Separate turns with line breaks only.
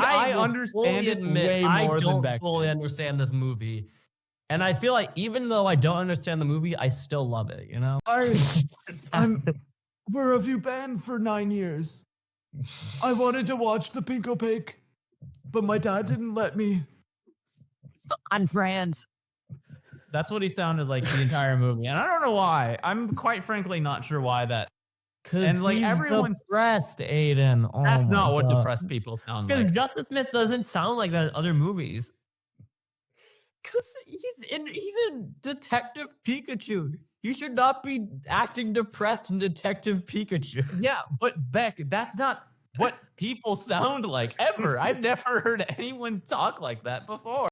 think I understand it way more than
don't
Beck
fully
did.
understand this movie. And I feel like even though I don't understand the movie, I still love it, you know?
Where have you been for 9 years? I wanted to watch the Pink Opaque, but my dad didn't let me.
On France.
That's what he sounded like the entire movie, and I don't know why. I'm quite frankly not sure why that.
Because
like,
he's
everyone's-
depressed, Aiden. Oh
That's
my
not what
God.
depressed people sound
Because
like.
Justin Smith doesn't sound like that in other movies. Because he's in Detective Pikachu. He should not be acting depressed in Detective Pikachu.
Yeah, but Beck, that's not what people sound like ever. I've never heard anyone talk like that before.